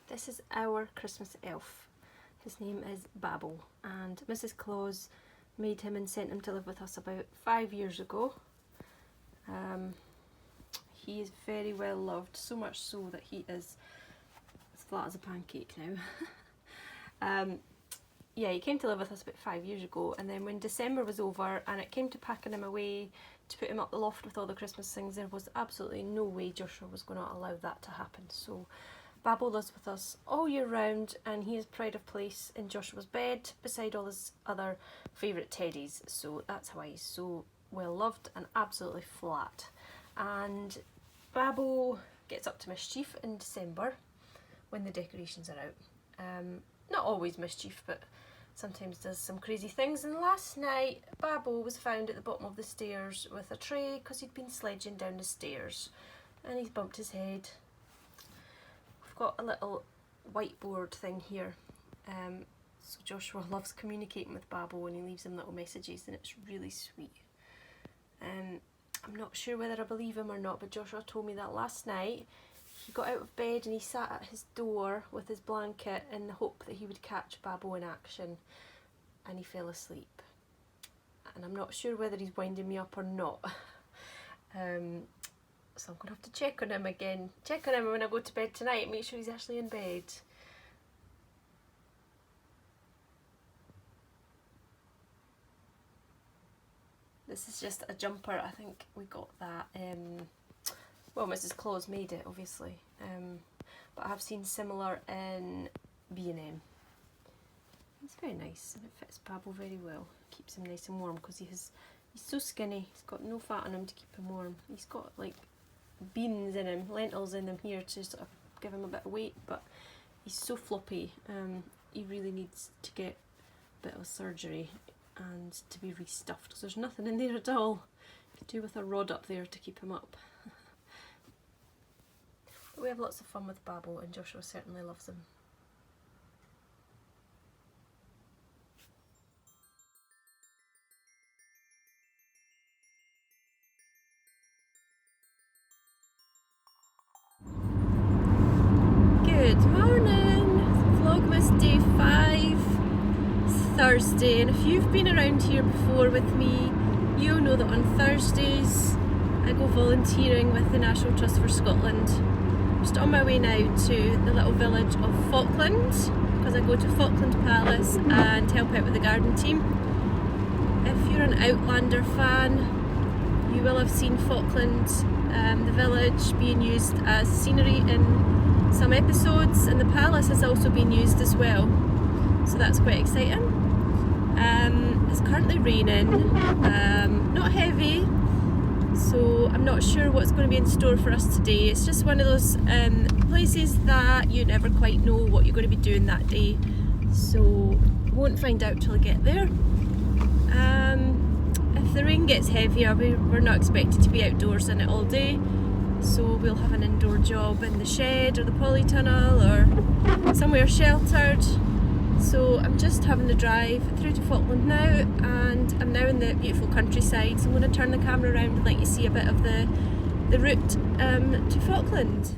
This is our Christmas elf. His name is Babel, and Mrs. Claus made him and sent him to live with us about 5 years ago. He is very well loved, so much so that he is as flat as a pancake now. Yeah, he came to live with us about 5 years ago, and then when December was over and it came to packing him away to put him up the loft with all the Christmas things, there was absolutely no way Joshua was going to allow that to happen. So Babel lives with us all year round, and he has pride of place in Joshua's bed beside all his other favourite teddies. So that's why he's so well loved and absolutely flat. And Babel gets up to mischief in December when the decorations are out. Not always mischief, but sometimes does some crazy things. And last night Babel was found at the bottom of the stairs with a tray because he'd been sledging down the stairs and he's bumped his head. We've got a little whiteboard thing here. So Joshua loves communicating with Babel when he leaves him little messages, and it's really sweet. I'm not sure whether I believe him or not, but Joshua told me that last night he got out of bed and he sat at his door with his blanket in the hope that he would catch Babel in action, and he fell asleep. And I'm not sure whether he's winding me up or not. So I'm going to have to check on him again. Check on him when I go to bed tonight and make sure he's actually in bed. This is just a jumper. I think we got that, well, Mrs. Claus made it, obviously, but I have seen similar in B&M. It's very nice and it fits Babel very well. Keeps him nice and warm because he's so skinny. He's got no fat on him to keep him warm. He's got like beans in him, lentils in him here to sort of give him a bit of weight, but he's so floppy. He really needs to get a bit of surgery and to be restuffed because there's nothing in there at all. You could do with a rod up there to keep him up. But we have lots of fun with Babel, and Joshua certainly loves him. Good morning! Vlogmas day 5. Thursday, and if you've been around here before with me, you'll know that on Thursdays I go volunteering with the National Trust for Scotland. I'm just on my way now to the little village of Falkland because I go to Falkland Palace and help out with the garden team. If you're an Outlander fan, you will have seen Falkland, the village, being used as scenery in some episodes, and the palace has also been used as well, so that's quite exciting. It's currently raining, not heavy, so I'm not sure what's going to be in store for us today. It's just one of those places that you never quite know what you're going to be doing that day, so won't find out till I get there. If the rain gets heavier, we're not expected to be outdoors in it all day, so we'll have an indoor job in the shed or the polytunnel or somewhere sheltered. So I'm just having the drive through to Falkland now, and I'm now in the beautiful countryside, so I'm going to turn the camera around and let you see a bit of the route to Falkland.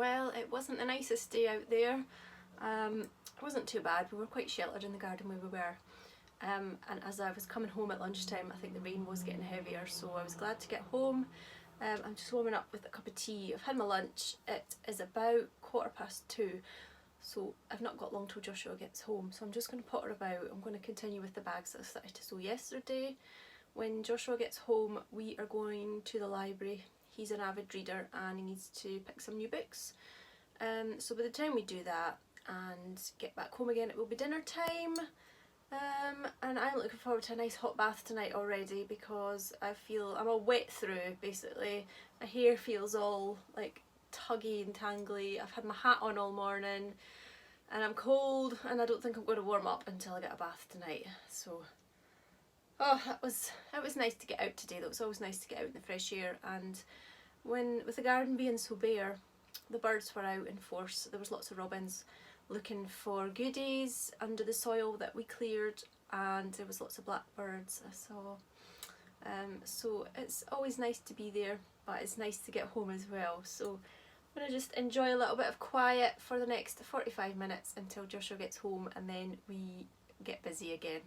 Well, it wasn't the nicest day out there. It wasn't too bad. We were quite sheltered in the garden where we were. And as I was coming home at lunchtime, I think the rain was getting heavier, so I was glad to get home. I'm just warming up with a cup of tea. I've had my lunch. It is about 2:15, so I've not got long till Joshua gets home, so I'm just going to potter about. I'm going to continue with the bags that I started to sew yesterday. When Joshua gets home, we are going to the library. He's an avid reader and he needs to pick some new books. So by the time we do that and get back home again, it will be dinner time. And I'm looking forward to a nice hot bath tonight already, because I'm all wet through basically. My hair feels all like tuggy and tangly. I've had my hat on all morning and I'm cold, and I don't think I'm going to warm up until I get a bath tonight. So oh, it was nice to get out today. That was always nice to get out in the fresh air. And with the garden being so bare, the birds were out in force. There was lots of robins looking for goodies under the soil that we cleared, and there was lots of blackbirds I saw. So it's always nice to be there, but it's nice to get home as well. So I'm going to just enjoy a little bit of quiet for the next 45 minutes until Joshua gets home, and then we get busy again.